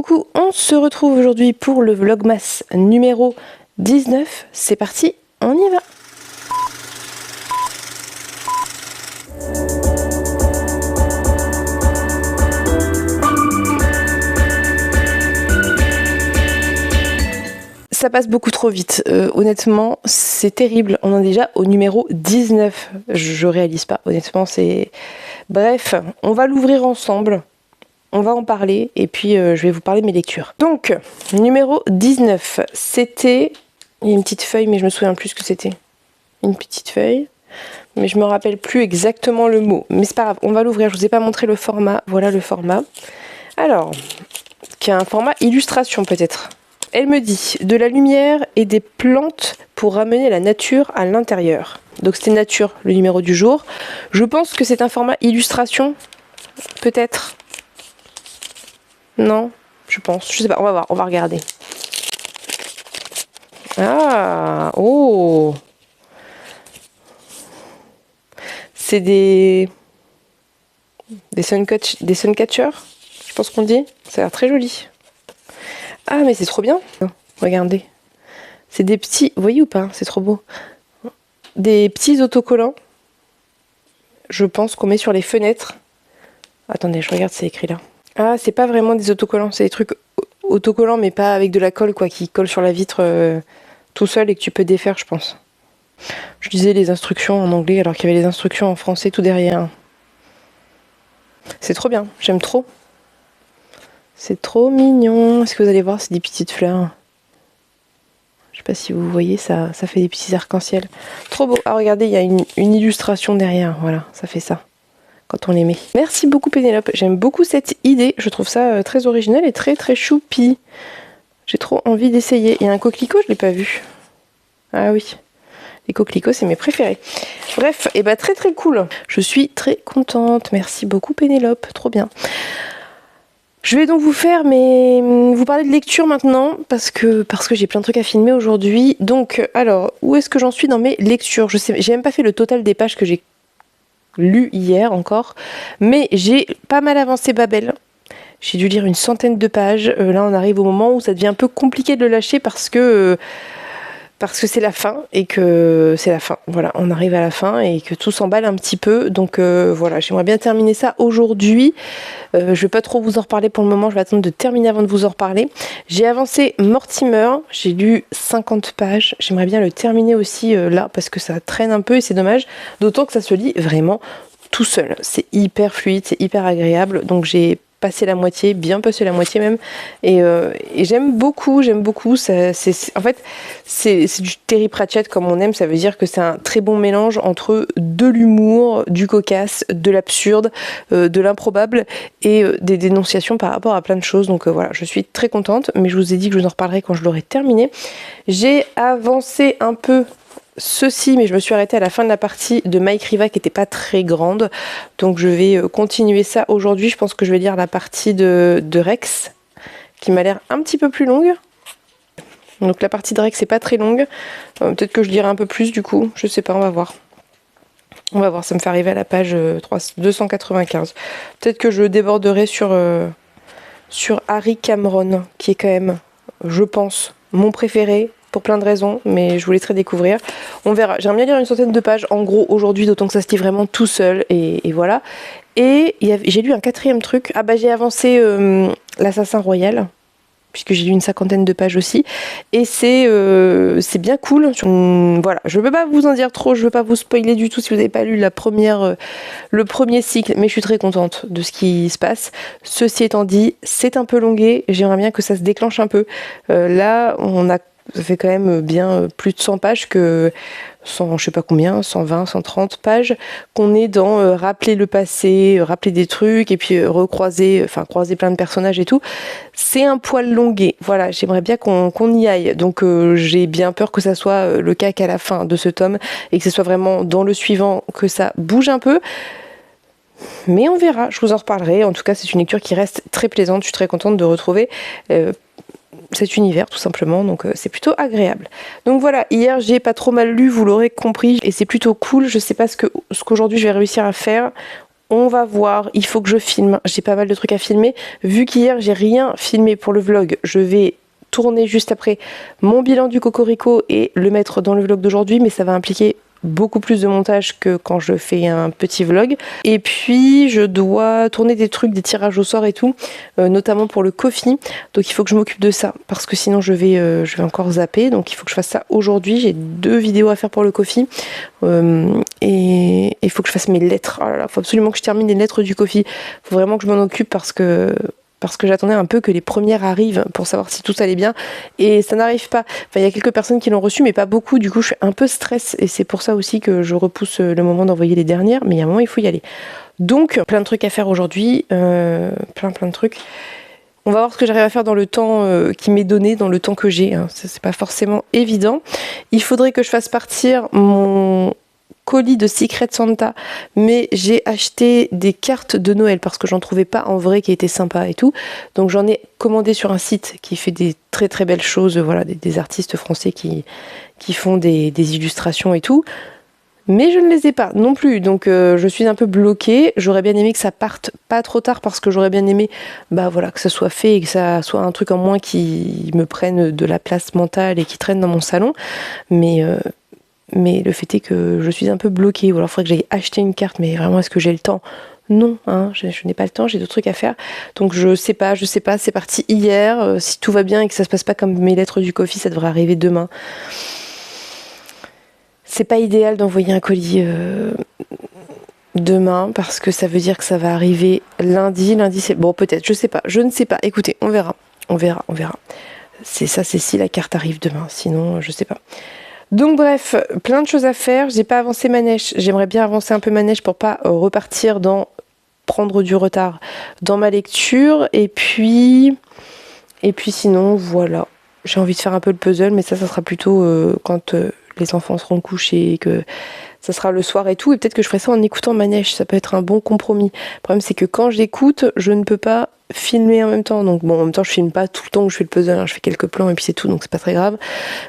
Coucou, on se retrouve aujourd'hui pour le Vlogmas numéro 19. C'est parti, on y va. Ça passe beaucoup trop vite, honnêtement c'est terrible, on en est déjà au numéro 19, je réalise pas, honnêtement c'est... Bref, on va l'ouvrir ensemble, on va en parler et puis je vais vous parler de mes lectures. Donc, numéro 19, c'était... Il y a une petite feuille mais je me souviens plus ce que c'était. Une petite feuille, mais je me rappelle plus exactement le mot, mais c'est pas grave, on va l'ouvrir, je vous ai pas montré le format, voilà le format. Alors, qui a un format illustration peut-être. Elle me dit de la lumière et des plantes pour ramener la nature à l'intérieur. Donc c'était nature, le numéro du jour. Je pense que c'est un format illustration, peut-être. Non, je pense. Je sais pas, on va voir, on va regarder. Ah, oh. C'est des suncatchers, je pense qu'on dit. Ça a l'air très joli. Ah mais c'est trop bien, regardez, c'est des petits, vous voyez ou pas, c'est trop beau, des petits autocollants, je pense qu'on met sur les fenêtres. Attendez, je regarde, c'est écrit là. Ah, c'est pas vraiment des autocollants, c'est des trucs autocollants mais pas avec de la colle quoi, qui colle sur la vitre tout seul et que tu peux défaire je pense. Je lisais les instructions en anglais alors qu'il y avait les instructions en français tout derrière. C'est trop bien, j'aime trop. C'est trop mignon. Est-ce que vous allez voir, c'est des petites fleurs. Je sais pas si vous voyez, ça fait des petits arcs-en-ciel. Trop beau. Ah, regardez, il y a une illustration derrière. Voilà, ça fait ça. Quand on les met. Merci beaucoup Pénélope. J'aime beaucoup cette idée. Je trouve ça très original et très très choupi. J'ai trop envie d'essayer. Il y a un coquelicot, je l'ai pas vu. Ah oui. Les coquelicots, c'est mes préférés. Bref, et bah très très cool. Je suis très contente. Merci beaucoup Pénélope. Trop bien. Je vais donc vous parler de lecture maintenant parce que j'ai plein de trucs à filmer aujourd'hui. Donc, alors, où est-ce que j'en suis dans mes lectures? Je sais, j'ai même pas fait le total des pages que j'ai lues hier encore, mais j'ai pas mal avancé Babel. J'ai dû lire une centaine de pages. Là, on arrive au moment où ça devient un peu compliqué de le lâcher parce que c'est la fin et que c'est la fin. Voilà, on arrive à la fin et que tout s'emballe un petit peu. Donc voilà, j'aimerais bien terminer ça aujourd'hui. Je vais pas trop vous en reparler pour le moment. Je vais attendre de terminer avant de vous en reparler. J'ai avancé Mortimer. J'ai lu 50 pages. J'aimerais bien le terminer aussi là parce que ça traîne un peu et c'est dommage. D'autant que ça se lit vraiment tout seul. C'est hyper fluide, c'est hyper agréable. Donc j'ai passé la moitié, bien passé la moitié même, et j'aime beaucoup, ça, en fait c'est du Terry Pratchett comme on aime, ça veut dire que c'est un très bon mélange entre de l'humour, du cocasse, de l'absurde, de l'improbable et des dénonciations par rapport à plein de choses, donc voilà, je suis très contente, mais je vous ai dit que je vous en reparlerai quand je l'aurai terminé. J'ai avancé un peu ceci, mais je me suis arrêtée à la fin de la partie de Mike Riva qui n'était pas très grande, donc je vais continuer ça aujourd'hui. Je pense que je vais lire la partie de Rex qui m'a l'air un petit peu plus longue, donc la partie de Rex c'est pas très longue, peut-être que je lirai un peu plus du coup, je sais pas, on va voir, ça me fait arriver à la page 295, peut-être que je déborderai sur Harry Cameron qui est quand même, je pense, mon préféré pour plein de raisons, mais je vous laisserai découvrir. On verra. J'aimerais bien lire une centaine de pages, en gros, aujourd'hui, d'autant que ça se lit vraiment tout seul, et voilà. Et j'ai lu un quatrième truc. Ah bah j'ai avancé l'Assassin Royal, puisque j'ai lu une cinquantaine de pages aussi, et c'est bien cool. Voilà, je ne peux pas vous en dire trop, je ne veux pas vous spoiler du tout si vous n'avez pas lu le premier cycle, mais je suis très contente de ce qui se passe. Ceci étant dit, c'est un peu longué, j'aimerais bien que ça se déclenche un peu. Là, ça fait quand même bien plus de 100 pages que 100, je sais pas combien, 120, 130 pages, qu'on est dans rappeler le passé, rappeler des trucs, et puis croiser plein de personnages et tout. C'est un poil longué, voilà, j'aimerais bien qu'on y aille. Donc j'ai bien peur que ça soit le cas qu'à la fin de ce tome, et que ce soit vraiment dans le suivant que ça bouge un peu. Mais on verra, je vous en reparlerai. En tout cas, c'est une lecture qui reste très plaisante, je suis très contente de retrouver cet univers tout simplement, donc c'est plutôt agréable. Donc voilà, hier j'ai pas trop mal lu, vous l'aurez compris, et c'est plutôt cool. Je sais pas ce qu'aujourd'hui je vais réussir à faire. On va voir, il faut que je filme, j'ai pas mal de trucs à filmer. Vu qu'hier j'ai rien filmé pour le vlog, je vais tourner juste après mon bilan du Cocorico et le mettre dans le vlog d'aujourd'hui, mais ça va impliquer beaucoup plus de montage que quand je fais un petit vlog. Et puis je dois tourner des trucs, des tirages au sort et tout, notamment pour le coffee. Donc il faut que je m'occupe de ça parce que sinon je vais encore zapper. Donc il faut que je fasse ça aujourd'hui. J'ai 2 vidéos à faire pour le coffee et il faut que je fasse mes lettres. Oh là là, faut absolument que je termine les lettres du coffee. Faut vraiment que je m'en occupe parce que j'attendais un peu que les premières arrivent pour savoir si tout allait bien et ça n'arrive pas. Enfin, il y a quelques personnes qui l'ont reçu mais pas beaucoup, du coup je suis un peu stress et c'est pour ça aussi que je repousse le moment d'envoyer les dernières, mais il y a un moment il faut y aller. Donc plein de trucs à faire aujourd'hui, plein de trucs. On va voir ce que j'arrive à faire dans le temps qui m'est donné, dans le temps que j'ai, hein. Ça, c'est pas forcément évident. Il faudrait que je fasse partir mon colis de Secret Santa, mais j'ai acheté des cartes de Noël parce que j'en trouvais pas en vrai qui étaient sympas et tout, donc j'en ai commandé sur un site qui fait des très très belles choses, voilà, des artistes français qui font des illustrations et tout, mais je ne les ai pas non plus, donc je suis un peu bloquée. J'aurais bien aimé que ça parte pas trop tard parce que j'aurais bien aimé voilà, que ça soit fait et que ça soit un truc en moins qui me prenne de la place mentale et qui traîne dans mon salon, mais le fait est que je suis un peu bloquée. Ou alors il faudrait que j'aille acheter une carte, mais vraiment est-ce que j'ai le temps? Non, hein, je n'ai pas le temps, j'ai d'autres trucs à faire. Donc je sais pas, c'est parti hier. Si tout va bien et que ça se passe pas comme mes lettres du coffee, ça devrait arriver demain. C'est pas idéal d'envoyer un colis demain parce que ça veut dire que ça va arriver lundi. Lundi c'est... Bon, peut-être, je ne sais pas. Écoutez, on verra. C'est ça, c'est si la carte arrive demain. Sinon, je sais pas. Donc bref, plein de choses à faire. J'ai pas avancé ma neige. J'aimerais bien avancer un peu ma neige pour pas repartir prendre du retard dans ma lecture. Et puis sinon, voilà. J'ai envie de faire un peu le puzzle, mais ça sera plutôt quand les enfants seront couchés, que ça sera le soir et tout. Et peut-être que je ferai ça en écoutant ma neige. Ça peut être un bon compromis. Le problème, c'est que quand j'écoute, je ne peux pas filmer en même temps. Donc bon, en même temps, je filme pas tout le temps que je fais le puzzle, hein. Je fais quelques plans et puis c'est tout, donc c'est pas très grave.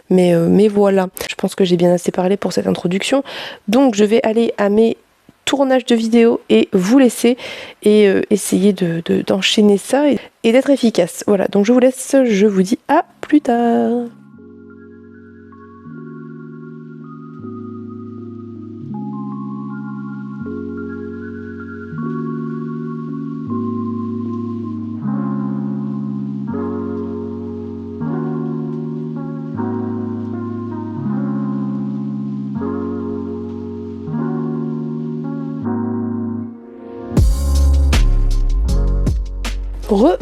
Mais voilà. Je pense que j'ai bien assez parlé pour cette introduction. Donc je vais aller à mes tournages de vidéos et vous laisser et essayer d'enchaîner ça et d'être efficace. Voilà, donc je vous laisse, je vous dis à plus tard.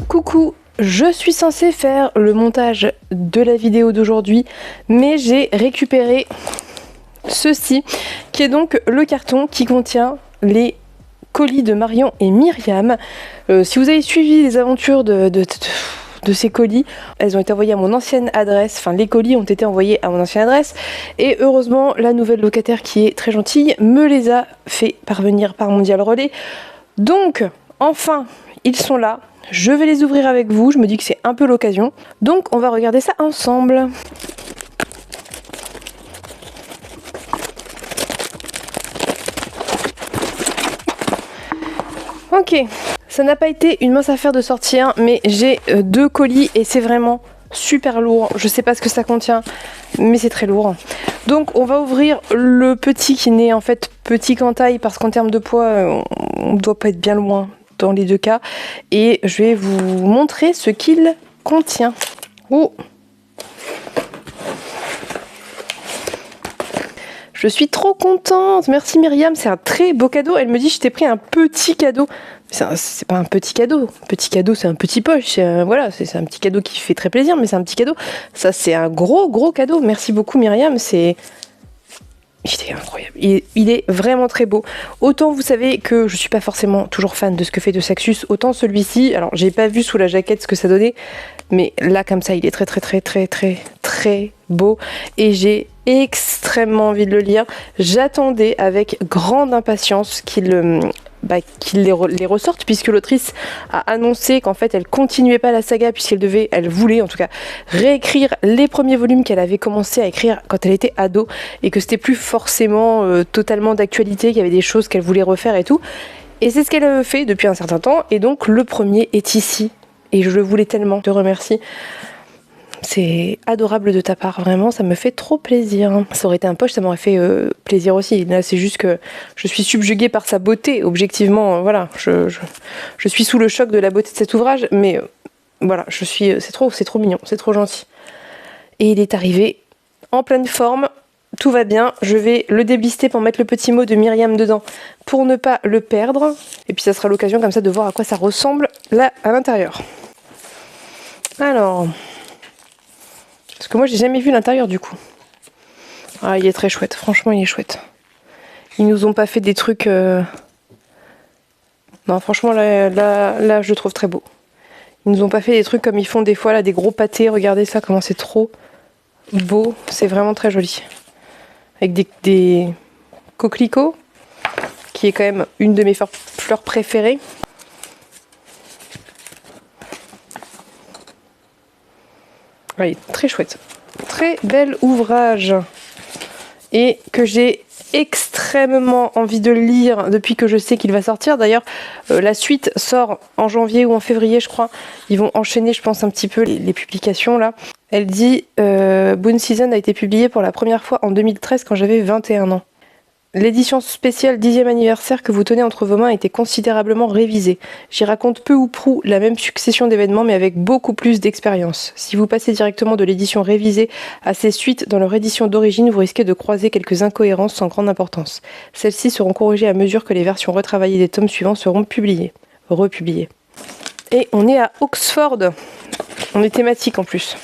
Coucou, je suis censée faire le montage de la vidéo d'aujourd'hui, mais j'ai récupéré ceci, qui est donc le carton qui contient les colis de Marion et Myriam. Si vous avez suivi les aventures de ces colis, elles ont été envoyées à mon ancienne adresse, enfin les colis ont été envoyés à mon ancienne adresse, et heureusement la nouvelle locataire qui est très gentille me les a fait parvenir par Mondial Relais. Donc enfin ils sont là. Je vais les ouvrir avec vous, je me dis que c'est un peu l'occasion. Donc on va regarder ça ensemble. Ok, ça n'a pas été une mince affaire de sortir, mais j'ai 2 colis et c'est vraiment super lourd. Je sais pas ce que ça contient, mais c'est très lourd. Donc on va ouvrir le petit qui n'est en fait petit qu'en taille parce qu'en termes de poids, on doit pas être bien loin dans les 2 cas, et je vais vous montrer ce qu'il contient. Oh, je suis trop contente, merci Myriam, c'est un très beau cadeau. Elle me dit je t'ai pris un petit cadeau. C'est pas un petit cadeau, c'est un petit poche, voilà, c'est un petit cadeau qui fait très plaisir, mais c'est un petit cadeau. Ça c'est un gros cadeau, merci beaucoup Myriam, il est incroyable, il est vraiment très beau. Autant vous savez que je suis pas forcément toujours fan de ce que fait de Saxus, autant celui-ci, alors j'ai pas vu sous la jaquette ce que ça donnait, mais là comme ça il est très beau et j'ai extrêmement envie de le lire. J'attendais avec grande impatience qu'il les ressorte, puisque l'autrice a annoncé qu'en fait elle continuait pas la saga elle voulait en tout cas réécrire les premiers volumes qu'elle avait commencé à écrire quand elle était ado, et que c'était plus forcément totalement d'actualité, qu'il y avait des choses qu'elle voulait refaire et tout. Et c'est ce qu'elle fait depuis un certain temps, et donc le premier est ici. Et je le voulais tellement, je te remercie. C'est adorable de ta part, vraiment, ça me fait trop plaisir. Ça aurait été un poche, ça m'aurait fait plaisir aussi. Là, c'est juste que je suis subjuguée par sa beauté, objectivement, voilà. Je suis sous le choc de la beauté de cet ouvrage, mais voilà, c'est trop mignon, c'est trop gentil. Et il est arrivé en pleine forme, tout va bien. Je vais le déblister pour mettre le petit mot de Myriam dedans, pour ne pas le perdre. Et puis ça sera l'occasion comme ça de voir à quoi ça ressemble là, à l'intérieur. Alors... Parce que moi, j'ai jamais vu l'intérieur du coup. Ah, il est très chouette. Franchement, il est chouette. Ils nous ont pas fait des trucs... Non, franchement, là, je le trouve très beau. Ils nous ont pas fait des trucs comme ils font des fois, là, des gros pâtés. Regardez ça, comment c'est trop beau. C'est vraiment très joli. Avec des coquelicots, qui est quand même une de mes fleurs préférées. Ouais, très chouette. Très bel ouvrage. Et que j'ai extrêmement envie de lire depuis que je sais qu'il va sortir. D'ailleurs, la suite sort en janvier ou en février, je crois. Ils vont enchaîner, je pense, un petit peu les publications, là. Elle dit Boon Season a été publié pour la première fois en 2013 quand j'avais 21 ans. L'édition spéciale 10e anniversaire que vous tenez entre vos mains a été considérablement révisée. J'y raconte peu ou prou la même succession d'événements mais avec beaucoup plus d'expérience. Si vous passez directement de l'édition révisée à ces suites dans leur édition d'origine, vous risquez de croiser quelques incohérences sans grande importance. Celles-ci seront corrigées à mesure que les versions retravaillées des tomes suivants seront republiées. Et on est à Oxford. On est thématique en plus.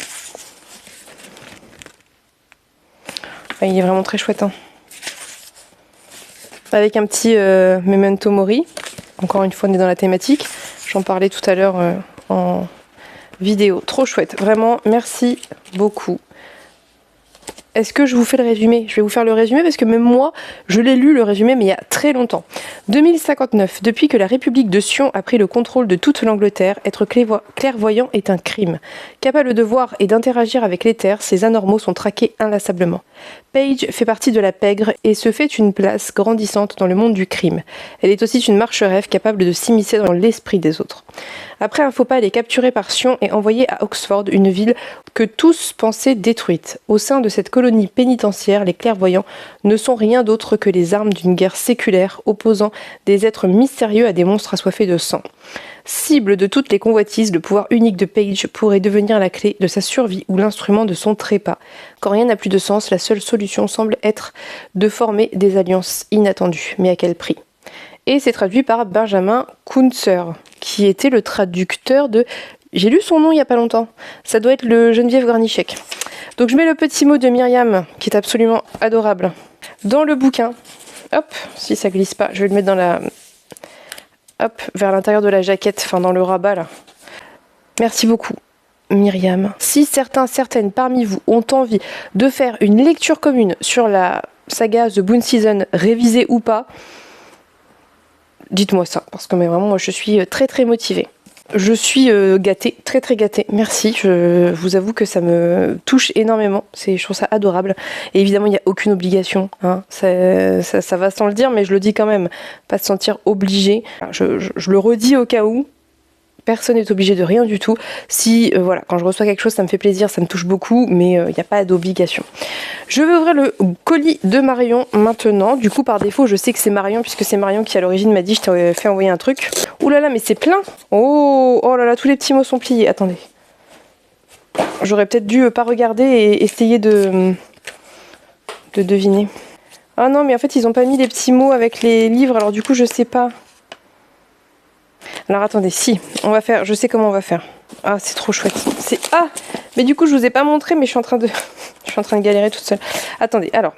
Ah, il est vraiment très chouette, hein. Avec un petit Memento Mori. Encore une fois, on est dans la thématique. J'en parlais tout à l'heure en vidéo. Trop chouette. Vraiment, merci beaucoup. Est-ce que je vous fais le résumé? Je vais vous faire le résumé parce que même moi, je l'ai lu le résumé, mais il y a très longtemps. 2059. Depuis que la République de Sion a pris le contrôle de toute l'Angleterre, être clairvoyant est un crime. Capable de voir et d'interagir avec l'éther, ces anormaux sont traqués inlassablement. Paige fait partie de la pègre et se fait une place grandissante dans le monde du crime. Elle est aussi une marche-rêve capable de s'immiscer dans l'esprit des autres. Après un faux pas, elle est capturée par Sion et envoyée à Oxford, une ville que tous pensaient détruite. Au sein de cette colonie pénitentiaire, les clairvoyants ne sont rien d'autre que les armes d'une guerre séculaire opposant des êtres mystérieux à des monstres assoiffés de sang. Cible de toutes les convoitises, le pouvoir unique de Paige pourrait devenir la clé de sa survie ou l'instrument de son trépas. Quand rien n'a plus de sens, la seule solution semble être de former des alliances inattendues. Mais à quel prix? Et c'est traduit par Benjamin Kunzer, qui était le traducteur de... J'ai lu son nom il n'y a pas longtemps. Ça doit être le Geneviève Garnichek. Donc je mets le petit mot de Myriam, qui est absolument adorable, dans le bouquin. Hop, si ça glisse pas, je vais le mettre dans la... Hop, vers l'intérieur de la jaquette, enfin dans le rabat là. Merci beaucoup, Myriam. Si certaines parmi vous ont envie de faire une lecture commune sur la saga The Boon Season, révisée ou pas, dites-moi ça, parce que mais vraiment, moi je suis très très motivée. Je suis gâtée, très très gâtée, merci. Je vous avoue que ça me touche énormément, je trouve ça adorable. Et évidemment, il n'y a aucune obligation, hein. Ça va sans le dire, mais je le dis quand même, pas se sentir obligé. Je le redis au cas où. Personne n'est obligé de rien du tout. Si, voilà, quand je reçois quelque chose, ça me fait plaisir, ça me touche beaucoup, mais il n'y a pas d'obligation. Je vais ouvrir le colis de Marion maintenant. Du coup, par défaut, je sais que c'est Marion, puisque c'est Marion qui, à l'origine, m'a dit « Je t'ai fait envoyer un truc. » Ouh là là, mais c'est plein. Oh là là, tous les petits mots sont pliés. Attendez. J'aurais peut-être dû pas regarder et essayer de deviner. Ah non, mais en fait, ils n'ont pas mis les petits mots avec les livres, alors du coup, je sais pas. Alors attendez, si, on va faire, je sais comment on va faire. Ah, c'est trop chouette. Mais du coup, je vous ai pas montré, mais je suis en train de galérer toute seule. Attendez, alors,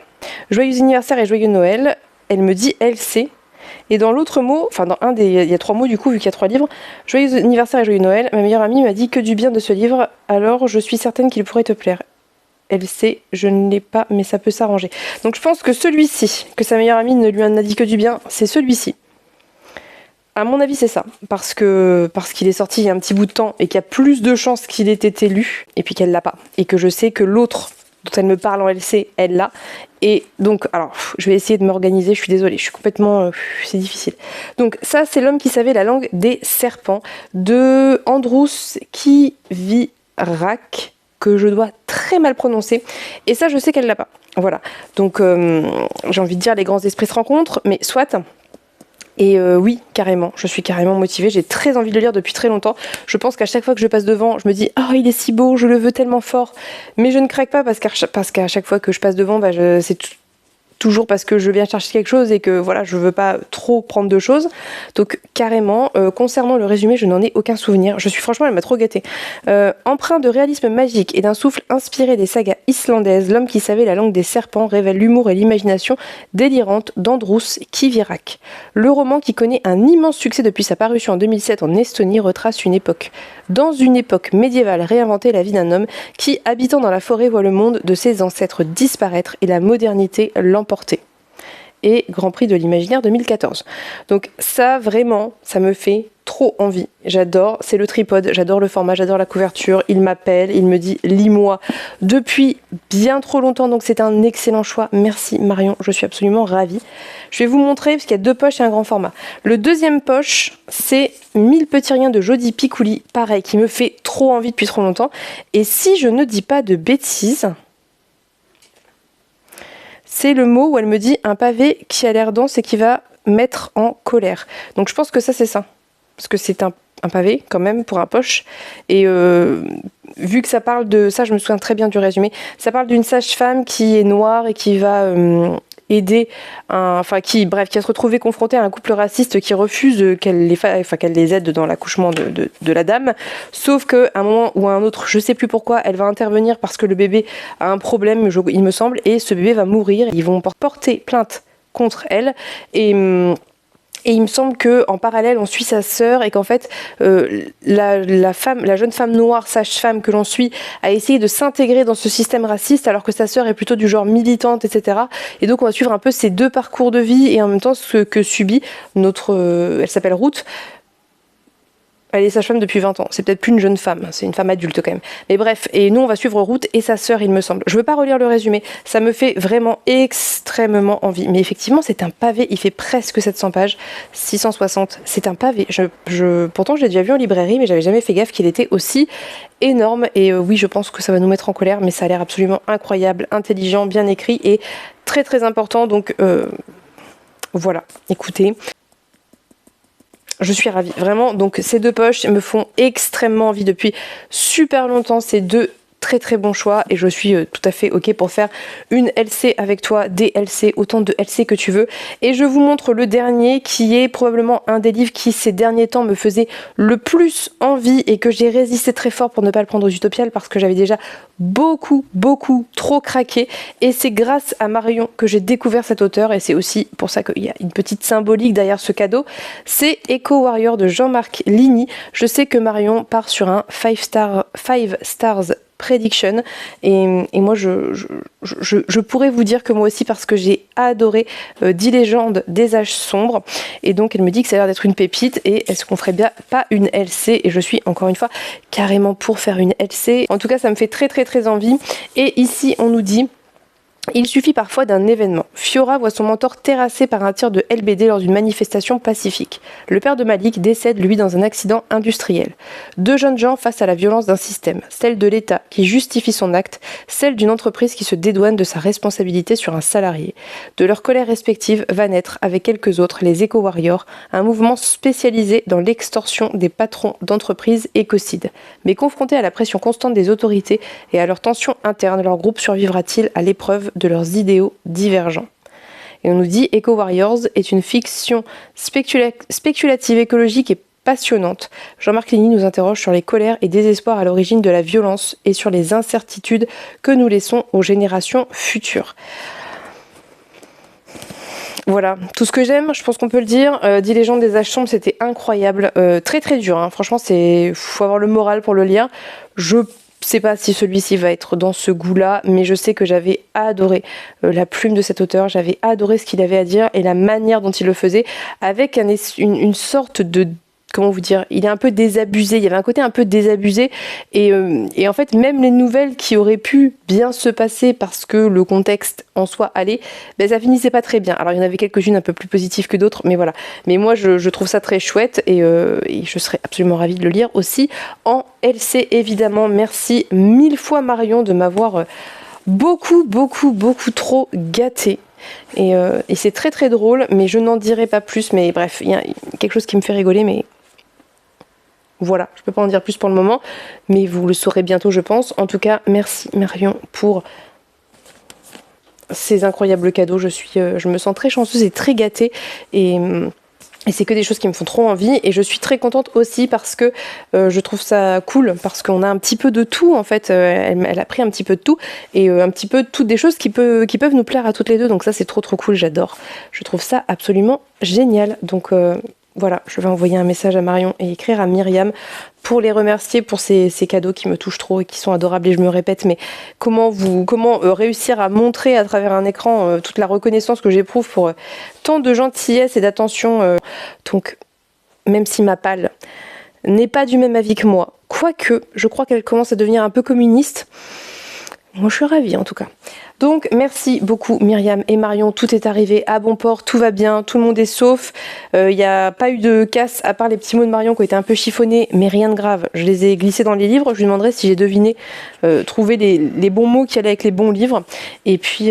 joyeux anniversaire et joyeux Noël. Elle me dit LC. Et dans l'autre mot, enfin dans un des, il y a 3 mots du coup, vu qu'il y a 3 livres. Joyeux anniversaire et joyeux Noël. Ma meilleure amie m'a dit que du bien de ce livre, alors je suis certaine qu'il pourrait te plaire. LC, je ne l'ai pas, mais ça peut s'arranger. Donc je pense que celui-ci, que sa meilleure amie ne lui en a dit que du bien, c'est celui-ci. À mon avis, c'est ça. Parce qu'il est sorti il y a un petit bout de temps et qu'il y a plus de chances qu'il ait été lu, et puis qu'elle l'a pas. Et que je sais que l'autre dont elle me parle en LC, elle l'a. Et donc, alors, je vais essayer de m'organiser, je suis désolée, je suis complètement... c'est difficile. Donc ça, c'est L'homme qui savait la langue des serpents, de Andrus Kivirak, que je dois très mal prononcer. Et ça, je sais qu'elle l'a pas. Voilà. Donc, j'ai envie de dire, les grands esprits se rencontrent, mais soit... Et oui, carrément, je suis carrément motivée, j'ai très envie de le lire depuis très longtemps. Je pense qu'à chaque fois que je passe devant, je me dis « Oh, il est si beau, je le veux tellement fort !» Mais je ne craque pas parce qu'à chaque fois que je passe devant, c'est toujours parce que je viens chercher quelque chose et que voilà, je veux pas trop prendre de choses. Donc carrément, concernant le résumé, je n'en ai aucun souvenir. Franchement, elle m'a trop gâtée. Empreint de réalisme magique et d'un souffle inspiré des sagas islandaises, L'homme qui savait la langue des serpents révèle l'humour et l'imagination délirante d'Andrus Kivirak. Le roman, qui connaît un immense succès depuis sa parution en 2007 en Estonie, retrace dans une époque médiévale réinventée, la vie d'un homme qui, habitant dans la forêt, voit le monde de ses ancêtres disparaître et la modernité l'emporter. Et Grand Prix de l'Imaginaire 2014. Donc ça, vraiment, ça me fait trop envie. J'adore, c'est le tripode, j'adore le format, j'adore la couverture. Il m'appelle, il me dit « lis-moi » depuis bien trop longtemps, donc c'est un excellent choix. Merci Marion, je suis absolument ravie. Je vais vous montrer, parce qu'il y a 2 poches et un grand format. Le deuxième poche, c'est 1000 petits riens de Jodi Picouli, pareil, qui me fait trop envie depuis trop longtemps. Et si je ne dis pas de bêtises... c'est le mot où elle me dit un pavé qui a l'air dense et qui va mettre en colère. Donc je pense que ça, c'est ça. Parce que c'est un pavé, quand même, pour un poche. Et vu que ça parle de... ça, je me souviens très bien du résumé. Ça parle d'une sage-femme qui est noire et qui va aider... qui va se retrouver confrontée à un couple raciste qui refuse qu'elle les aide dans l'accouchement de la dame. Sauf qu'à un moment ou à un autre, je sais plus pourquoi, elle va intervenir parce que le bébé a un problème, il me semble, et ce bébé va mourir. Ils vont porter plainte contre elle. Et il me semble qu'en parallèle, on suit sa sœur et qu'en fait, la jeune femme noire, sage-femme que l'on suit, a essayé de s'intégrer dans ce système raciste alors que sa sœur est plutôt du genre militante, etc. Et donc, on va suivre un peu ces 2 parcours de vie et en même temps ce que subit elle s'appelle Ruth. Elle est sage-femme depuis 20 ans. C'est peut-être plus une jeune femme, c'est une femme adulte quand même. Mais bref, et nous on va suivre Ruth et sa sœur, il me semble. Je veux pas relire le résumé, ça me fait vraiment extrêmement envie. Mais effectivement, c'est un pavé, il fait presque 700 pages, 660. C'est un pavé. Pourtant, je l'ai déjà vu en librairie, mais j'avais jamais fait gaffe qu'il était aussi énorme. Et oui, je pense que ça va nous mettre en colère, mais ça a l'air absolument incroyable, intelligent, bien écrit et très très important. Donc voilà, écoutez. Je suis ravie, vraiment. Donc ces 2 poches me font extrêmement envie depuis super longtemps. Ces 2 très très bon choix et je suis tout à fait ok pour faire une LC avec toi, des LC, autant de LC que tu veux. Et je vous montre le dernier qui est probablement un des livres qui ces derniers temps me faisait le plus envie et que j'ai résisté très fort pour ne pas le prendre aux Utopiales parce que j'avais déjà beaucoup trop craqué et c'est grâce à Marion que j'ai découvert cet auteur et c'est aussi pour ça qu'il y a une petite symbolique derrière ce cadeau. C'est Echo Warrior de Jean-Marc Ligny. Je sais que Marion part sur un 5 stars Prediction et moi je pourrais vous dire que moi aussi parce que j'ai adoré 10 légendes des âges sombres et donc elle me dit que ça a l'air d'être une pépite et est-ce qu'on ferait bien pas une LC et je suis encore une fois carrément pour faire une LC. En tout cas ça me fait très envie et ici on nous dit: il suffit parfois d'un événement. Fiora voit son mentor terrassé par un tir de LBD lors d'une manifestation pacifique. Le père de Malik décède, lui, dans un accident industriel. 2 jeunes gens face à la violence d'un système, celle de l'État qui justifie son acte, celle d'une entreprise qui se dédouane de sa responsabilité sur un salarié. De leur colère respective va naître, avec quelques autres, les Echo Warriors, un mouvement spécialisé dans l'extorsion des patrons d'entreprises écocides. Mais confrontés à la pression constante des autorités et à leurs tensions internes, leur groupe survivra-t-il à l'épreuve de leurs idéaux divergents. Et on nous dit Echo Warriors est une fiction spéculative, écologique et passionnante. Jean-Marc Ligny nous interroge sur les colères et désespoirs à l'origine de la violence et sur les incertitudes que nous laissons aux générations futures. Voilà, tout ce que j'aime, je pense qu'on peut le dire. 10 légendes des âges sombres, c'était incroyable. Très dur, hein. Franchement, faut avoir le moral pour le lire. Je sais pas si celui-ci va être dans ce goût-là, mais je sais que j'avais adoré la plume de cet auteur, j'avais adoré ce qu'il avait à dire et la manière dont il le faisait, avec une sorte de comment vous dire, il est un peu désabusé, il y avait un côté un peu désabusé et en fait même les nouvelles qui auraient pu bien se passer parce que le contexte en soi allait, ben ça finissait pas très bien. Alors il y en avait quelques-unes un peu plus positives que d'autres, mais voilà. Mais moi je trouve ça très chouette et je serais absolument ravie de le lire aussi en LC évidemment. Merci 1000 fois Marion de m'avoir beaucoup trop gâtée. Et c'est très très drôle, mais je n'en dirai pas plus. Mais bref, il y a quelque chose qui me fait rigoler, mais voilà, je peux pas en dire plus pour le moment, mais vous le saurez bientôt, je pense. En tout cas, merci Marion pour ces incroyables cadeaux. Je me sens très chanceuse et très gâtée et c'est que des choses qui me font trop envie et je suis très contente aussi parce que je trouve ça cool parce qu'on a un petit peu de tout en fait. Elle a pris un petit peu de tout et un petit peu de toutes des choses qui peuvent nous plaire à toutes les deux. Donc ça c'est trop cool, j'adore. Je trouve ça absolument génial. Donc voilà, je vais envoyer un message à Marion et écrire à Myriam pour les remercier pour ces cadeaux qui me touchent trop et qui sont adorables. Et je me répète, mais comment réussir à montrer à travers un écran toute la reconnaissance que j'éprouve pour tant de gentillesse et d'attention. Donc, même si ma palle n'est pas du même avis que moi, quoique je crois qu'elle commence à devenir un peu communiste, moi je suis ravie en tout cas. Donc merci beaucoup Myriam et Marion, tout est arrivé à bon port, tout va bien, tout le monde est sauf, il n'y a pas eu de casse à part les petits mots de Marion qui ont été un peu chiffonnés, mais rien de grave, je les ai glissés dans les livres, je lui demanderai si j'ai deviné, trouver les bons mots qui allaient avec les bons livres, et puis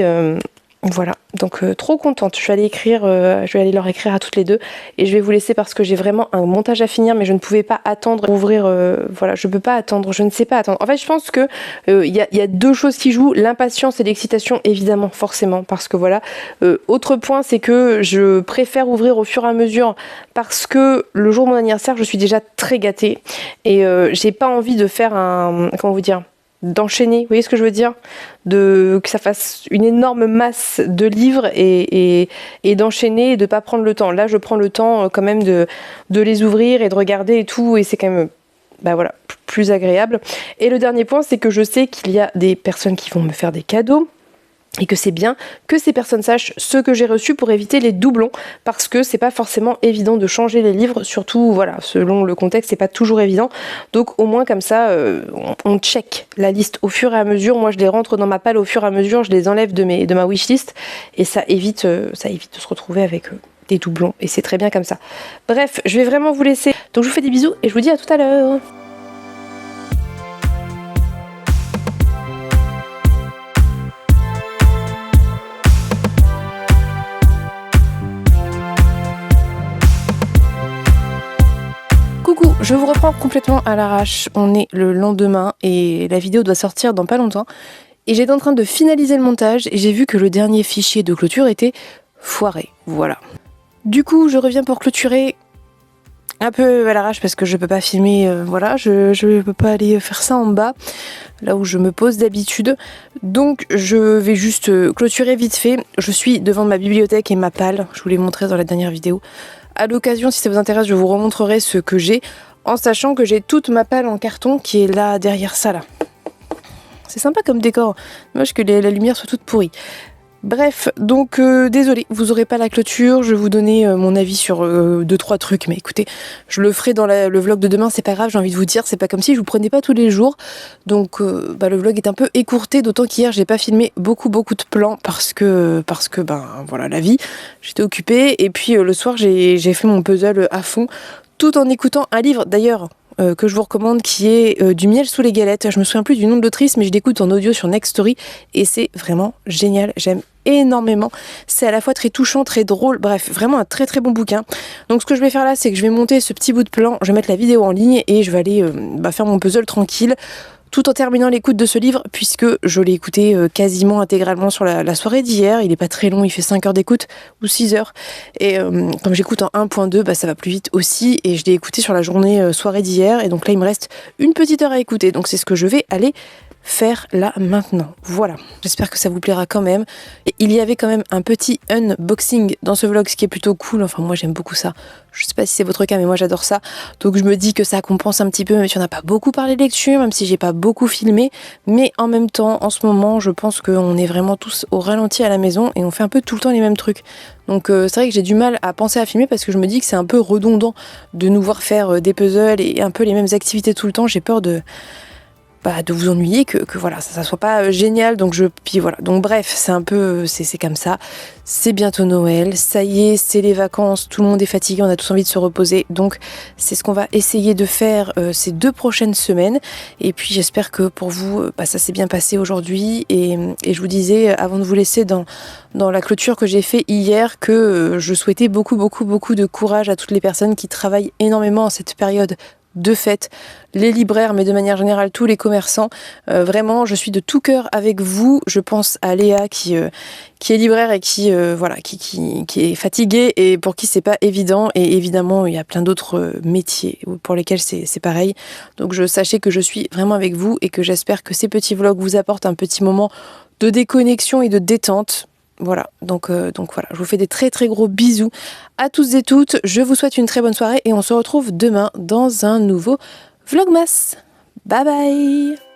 voilà, donc trop contente, je vais aller leur écrire à toutes les deux et je vais vous laisser parce que j'ai vraiment un montage à finir mais je ne pouvais pas attendre ouvrir, voilà, je peux pas attendre, je ne sais pas attendre. En fait je pense que il y a deux choses qui jouent, l'impatience et l'excitation évidemment, forcément, parce que voilà, autre point c'est que je préfère ouvrir au fur et à mesure parce que le jour de mon anniversaire je suis déjà très gâtée et j'ai pas envie de faire comment vous dire, d'enchaîner, vous voyez ce que je veux dire, que ça fasse une énorme masse de livres et d'enchaîner et de pas prendre le temps. Là je prends le temps quand même de les ouvrir et de regarder et tout et c'est quand même voilà, plus agréable. Et le dernier point c'est que je sais qu'il y a des personnes qui vont me faire des cadeaux et que c'est bien que ces personnes sachent ce que j'ai reçu pour éviter les doublons parce que c'est pas forcément évident de changer les livres, surtout voilà, selon le contexte c'est pas toujours évident, donc au moins comme ça on check la liste au fur et à mesure, moi je les rentre dans ma palle au fur et à mesure, je les enlève de ma wishlist et ça évite de se retrouver avec des doublons et c'est très bien comme ça. Bref, je vais vraiment vous laisser, donc je vous fais des bisous et je vous dis à tout à l'heure. Coucou, je vous reprends complètement à l'arrache, on est le lendemain et la vidéo doit sortir dans pas longtemps et j'étais en train de finaliser le montage et j'ai vu que le dernier fichier de clôture était foiré, voilà. Du coup je reviens pour clôturer un peu à l'arrache parce que je peux pas filmer, voilà, je peux pas aller faire ça en bas, là où je me pose d'habitude, donc je vais juste clôturer vite fait. Je suis devant ma bibliothèque et ma palle, je vous l'ai montré dans la dernière vidéo. À l'occasion, si ça vous intéresse, je vous remontrerai ce que j'ai, en sachant que j'ai toute ma palle en carton qui est là, derrière ça, là. C'est sympa comme décor, dommage que la lumière soit toute pourrie. Bref, donc désolé, vous aurez pas la clôture, je vais vous donner mon avis sur 2-3 trucs, mais écoutez, je le ferai dans le vlog de demain, c'est pas grave, j'ai envie de vous dire, c'est pas comme si je vous prenais pas tous les jours, donc le vlog est un peu écourté, d'autant qu'hier j'ai pas filmé beaucoup de plans parce que voilà, la vie, j'étais occupée, et puis le soir j'ai fait mon puzzle à fond, tout en écoutant un livre d'ailleurs que je vous recommande qui est Du miel sous les galettes. Je me souviens plus du nom de l'autrice mais je l'écoute en audio sur Next Story et c'est vraiment génial, j'aime énormément, c'est à la fois très touchant, très drôle, bref, vraiment un très bon bouquin. Donc ce que je vais faire là c'est que je vais monter ce petit bout de plan, je vais mettre la vidéo en ligne et je vais aller faire mon puzzle tranquille, tout en terminant l'écoute de ce livre puisque je l'ai écouté quasiment intégralement sur la soirée d'hier. Il est pas très long, il fait 5 heures d'écoute ou 6 heures et comme j'écoute en 1.2 ça va plus vite aussi et je l'ai écouté sur la journée soirée d'hier et donc là il me reste une petite heure à écouter, donc c'est ce que je vais aller faire là maintenant. Voilà, j'espère que ça vous plaira quand même. Et il y avait quand même un petit unboxing dans ce vlog, ce qui est plutôt cool. Enfin, moi j'aime beaucoup ça. Je sais pas si c'est votre cas, mais moi j'adore ça. Donc je me dis que ça compense un petit peu, même si on n'a pas beaucoup parlé de lecture, même si j'ai pas beaucoup filmé. Mais en même temps, en ce moment, je pense qu'on est vraiment tous au ralenti à la maison et on fait un peu tout le temps les mêmes trucs. Donc c'est vrai que j'ai du mal à penser à filmer parce que je me dis que c'est un peu redondant de nous voir faire des puzzles et un peu les mêmes activités tout le temps. J'ai peur de vous ennuyer, que voilà, ça soit pas génial. Puis voilà. Donc bref, c'est un peu, c'est comme ça. C'est bientôt Noël, ça y est, c'est les vacances, tout le monde est fatigué, on a tous envie de se reposer. Donc c'est ce qu'on va essayer de faire ces 2 prochaines semaines. Et puis j'espère que pour vous, ça s'est bien passé aujourd'hui. Et je vous disais, avant de vous laisser dans la clôture que j'ai fait hier, que je souhaitais beaucoup de courage à toutes les personnes qui travaillent énormément en cette période de fête, les libraires, mais de manière générale tous les commerçants. Vraiment, je suis de tout cœur avec vous. Je pense à Léa qui est libraire et qui est fatiguée et pour qui c'est pas évident. Et évidemment, il y a plein d'autres métiers pour lesquels c'est pareil. Donc sachez que je suis vraiment avec vous et que j'espère que ces petits vlogs vous apportent un petit moment de déconnexion et de détente. Voilà, donc voilà, je vous fais des très gros bisous à tous et toutes, je vous souhaite une très bonne soirée et on se retrouve demain dans un nouveau Vlogmas. Bye bye.